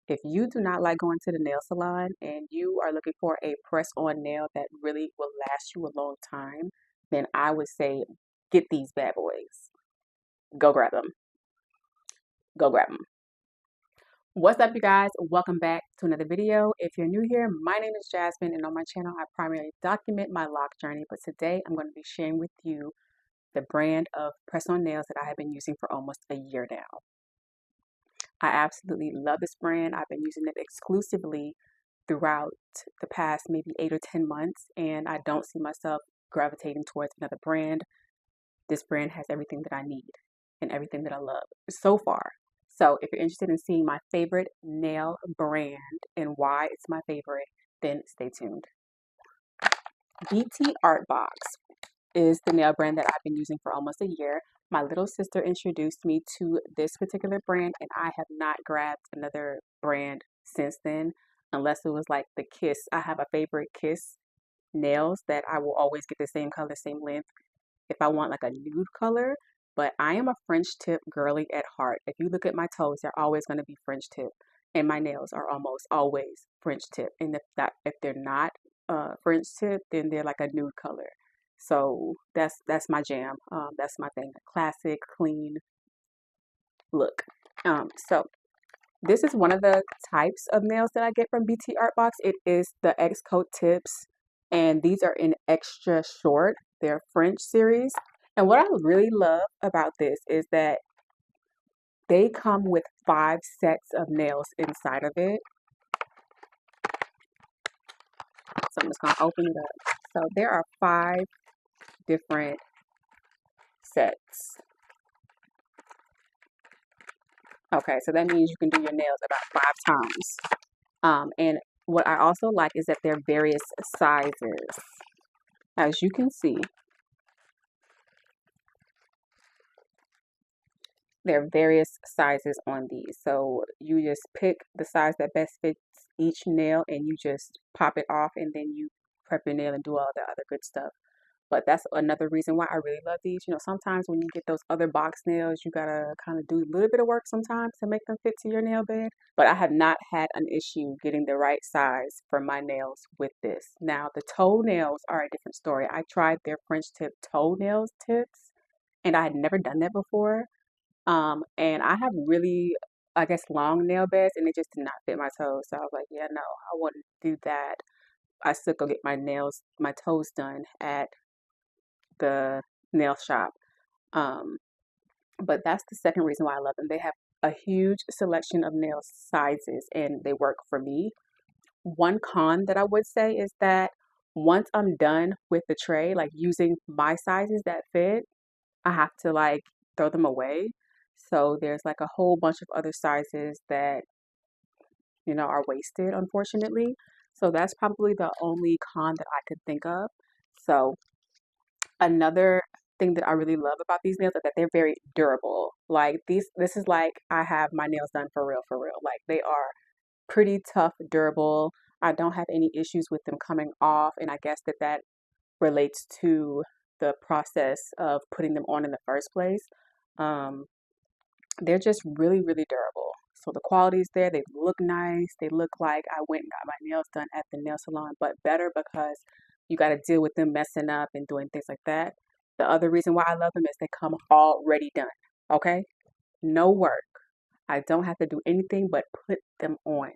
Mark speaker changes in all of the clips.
Speaker 1: If you do not like going to the nail salon and you are looking for a press-on nail that really will last you a long time, then I would say get these bad boys. Go grab them. Go grab them. What's up, you guys? Welcome back to another video. If you're new here, my name is Jasmine, and on my channel, I primarily document my lock journey. But today, I'm going to be sharing with you the brand of press-on nails that I have been using for almost a year now. I absolutely love this brand. I've been using it exclusively throughout the past maybe 8 or 10 months, and I don't see myself gravitating towards another brand. This brand has everything that I need and everything that I love so far. So if you're interested in seeing my favorite nail brand and why it's my favorite, then stay tuned. BT Art Box is the nail brand that I've been using for almost a year. My little sister introduced me to this particular brand, and I have not grabbed another brand since then, unless it was like the Kiss. I have a favorite Kiss nails that I will always get the same color, same length if I want like a nude color. But I am a French tip girly at heart. If you look at my toes, they're always going to be French tip, and my nails are almost always French tip. And if they're not French tip, then they're like a nude color. So that's my jam. That's my thing. A classic, clean look. So this is one of the types of nails that I get from BT Art Box. It is the X-Coat tips, and these are in extra short. They're French series. And what I really love about this is that they come with 5 sets of nails inside of it. So I'm just going to open it up. So there are 5 different sets. Okay, so that means you can do your nails about 5 times. And what I also like is that they're various sizes. As you can see, there are various sizes on these. So you just pick the size that best fits each nail and you just pop it off, and then you prep your nail and do all the other good stuff. But that's another reason why I really love these. You know, sometimes when you get those other box nails, you gotta kind of do a little bit of work sometimes to make them fit to your nail bed. But I have not had an issue getting the right size for my nails with this. Now, the toenails are a different story. I tried their French tip toenails tips, and I had never done that before. And I have really, I guess, long nail beds, and it just did not fit my toes. So I was like, yeah, no, I wouldn't do that. I still go get my nails, my toes done at the nail shop. Um, but that's the second reason why I love them. They have a huge selection of nail sizes, and they work for me. One con that I would say is that once I'm done with the tray, like using my sizes that fit, I have to like throw them away. So there's like a whole bunch of other sizes that, you know, are wasted, unfortunately. So that's probably the only con that I could think of. So another thing that I really love about these nails is that they're very durable. Like this is like I have my nails done for real, for real. Like they are pretty tough, durable. I don't have any issues with them coming off, and I guess that relates to the process of putting them on in the first place. Um, they're just really, really durable. So the quality is there. They look nice. They look like I went and got my nails done at the nail salon, but better because you got to deal with them messing up and doing things like that. The other reason why I love them is they come already done. Okay? No work. I don't have to do anything but put them on.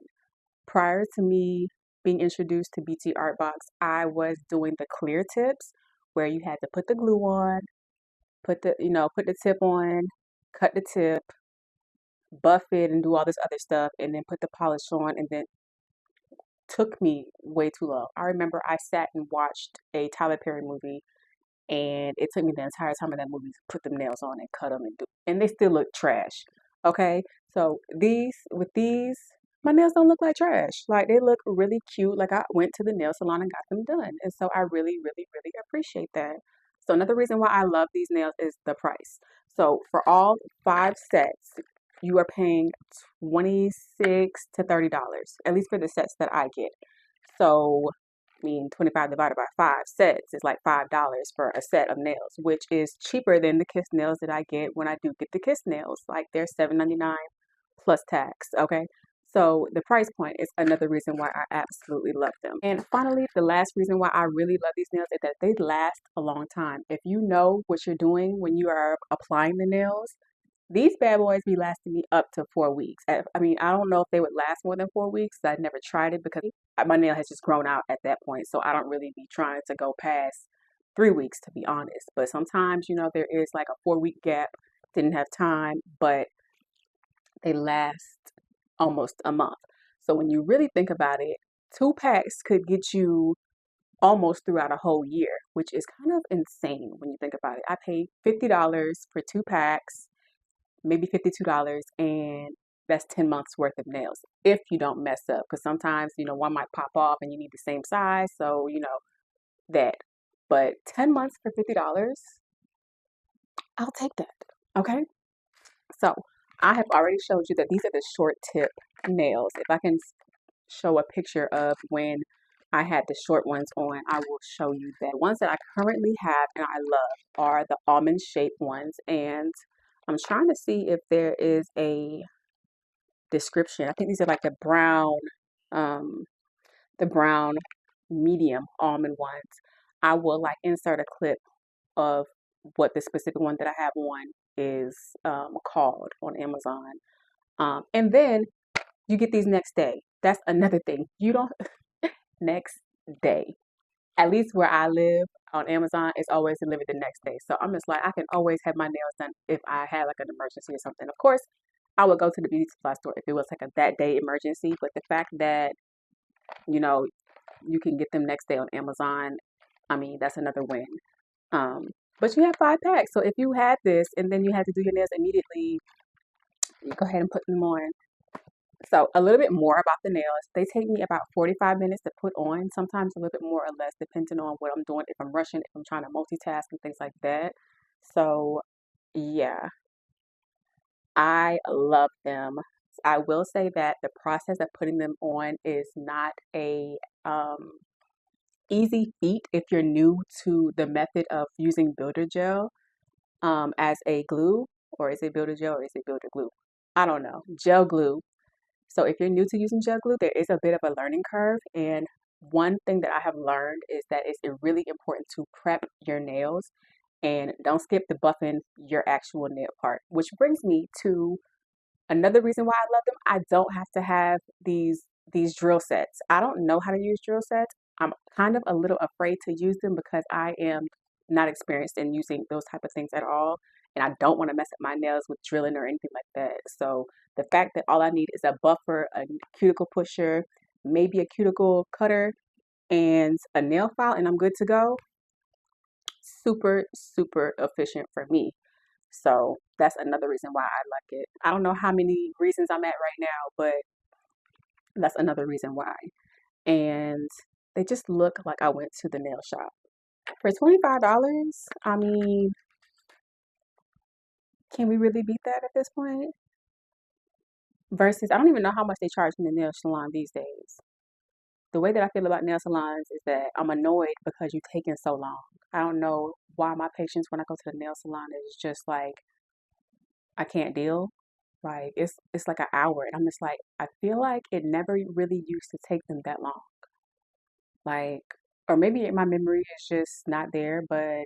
Speaker 1: Prior to me being introduced to BT Art Box, I was doing the clear tips where you had to put the glue on, put the tip on, cut the tip, buff it and do all this other stuff, and then put the polish on, and then took me way too long. I remember I sat and watched a Tyler Perry movie, and it took me the entire time of that movie to put them nails on and cut them and they still look trash. Okay, so these my nails don't look like trash. Like they look really cute. Like I went to the nail salon and got them done, and so I really, really, really appreciate that. So another reason why I love these nails is the price. So for all 5 sets, you are paying $26 to $30, at least for the sets that I get. So, I mean, 25 divided by 5 sets is like $5 for a set of nails, which is cheaper than the Kiss nails that I get when I do get the Kiss nails. Like they're $7.99 plus tax. Okay, So the price point is another reason why I absolutely love them. And finally, the last reason why I really love these nails is that they last a long time. If you know what you're doing when you are applying the nails, these bad boys be lasting me up to 4 weeks. I mean, I don't know if they would last more than 4 weeks. I never tried it because my nail has just grown out at that point. So I don't really be trying to go past 3 weeks, to be honest. But sometimes, there is like a 4 week gap. Didn't have time, but they last almost a month. So when you really think about it, 2 packs could get you almost throughout a whole year, which is kind of insane when you think about it. I paid $50 for 2 packs, maybe $52, and that's 10 months worth of nails if you don't mess up. Because sometimes, one might pop off and you need the same size. So, that. But 10 months for $50, I'll take that. Okay. So I have already showed you that these are the short tip nails. If I can show a picture of when I had the short ones on, I will show you that. The ones that I currently have and I love are the almond shaped ones. And I'm trying to see if there is a description. I think these are like um, the brown medium almond ones. I will like insert a clip of what the specific one that I have on is called on Amazon. And then you get these next day. That's another thing. You don't next day. At least where I live on Amazon, it's always delivered the next day. So I'm just like, I can always have my nails done if I had like an emergency or something. Of course, I would go to the beauty supply store if it was like a that day emergency. But the fact that, you know, you can get them next day on Amazon, I mean, that's another win. Um, but you have 5 packs. So if you had this and then you had to do your nails immediately, you go ahead and put them on. So a little bit more about the nails. They take me about 45 minutes to put on, sometimes a little bit more or less, depending on what I'm doing, if I'm rushing, if I'm trying to multitask and things like that. So yeah, I love them. I will say that the process of putting them on is not a um, easy feat if you're new to the method of using builder gel as a glue, or is it builder gel or is it builder glue? I don't know. Gel glue. So if you're new to using gel glue, there is a bit of a learning curve. And one thing that I have learned is that it's really important to prep your nails and don't skip the buffing your actual nail part, which brings me to another reason why I love them. I don't have to have these drill sets. I don't know how to use drill sets. I'm kind of a little afraid to use them because I am not experienced in using those type of things at all. And I don't want to mess up my nails with drilling or anything like that. So the fact that all I need is a buffer, a cuticle pusher, maybe a cuticle cutter, and a nail file, and I'm good to go. Super, super efficient for me. So that's another reason why I like it. I don't know how many reasons I'm at right now, but that's another reason why. And they just look like I went to the nail shop. For $25, I mean, can we really beat that at this point? Versus, I don't even know how much they charge in the nail salon these days. The way that I feel about nail salons is that I'm annoyed because you're taking so long. I don't know why my patience when I go to the nail salon is just like I can't deal. Like it's like an hour, and I'm just like I feel like it never really used to take them that long. Like, or maybe my memory is just not there, but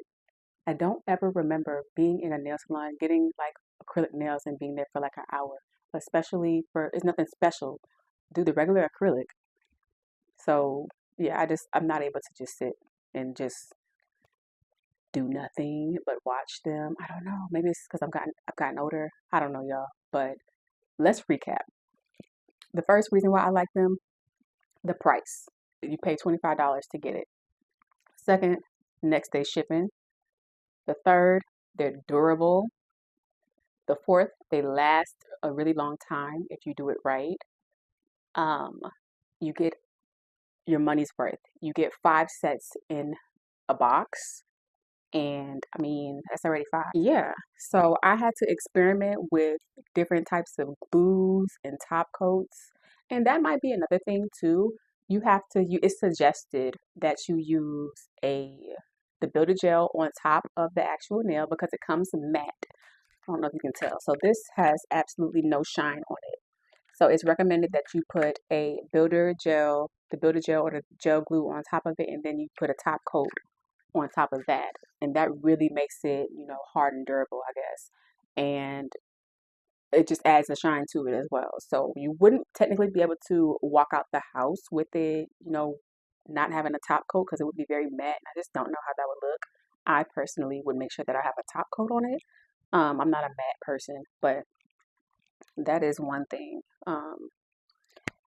Speaker 1: I don't ever remember being in a nail salon, getting like acrylic nails and being there for like an hour. Especially for it's nothing special. Do the regular acrylic. So yeah, I'm not able to just sit and just do nothing but watch them. I don't know. Maybe it's because I've gotten older. I don't know, y'all. But let's recap. The first reason why I like them, the price. You pay $25 to get it. Second, next day shipping. The third, they're durable. The fourth, they last a really long time if you do it right. Um, you get your money's worth. You get 5 sets in a box. And I mean, that's already 5. Yeah. So I had to experiment with different types of glues and top coats. And that might be another thing too. It's suggested that you use the builder gel on top of the actual nail because it comes matte. I don't know if you can tell. So this has absolutely no shine on it. So it's recommended that you put a the builder gel or the gel glue on top of it, and then you put a top coat on top of that. And that really makes it, hard and durable, I guess. And it just adds a shine to it as well. So you wouldn't technically be able to walk out the house with it, not having a top coat because it would be very matte. I just don't know how that would look. I personally would make sure that I have a top coat on it. I'm not a matte person, but that is one thing.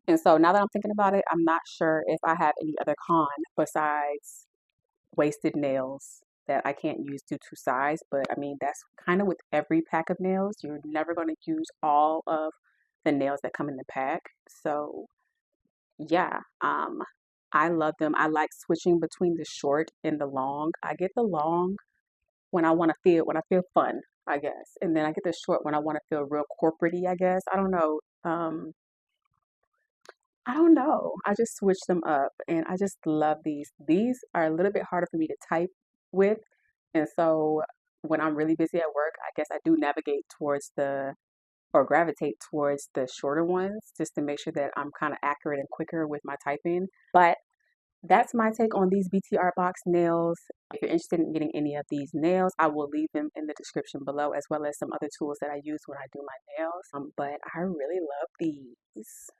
Speaker 1: And so now that I'm thinking about it, I'm not sure if I have any other con besides wasted nails that I can't use due to size. But I mean, that's kind of with every pack of nails. You're never going to use all of the nails that come in the pack. So yeah, I love them. I like switching between the short and the long. I get the long when I feel fun, I guess. And then I get the short when I want to feel real corporate-y, I guess. I don't know. I just switch them up and I just love these. These are a little bit harder for me to type with. And so when I'm really busy at work, I guess I do navigate towards or gravitate towards the shorter ones just to make sure that I'm kind of accurate and quicker with my typing. But that's my take on these BTR box nails. If you're interested in getting any of these nails, I will leave them in the description below, as well as some other tools that I use when I do my nails. But I really love these.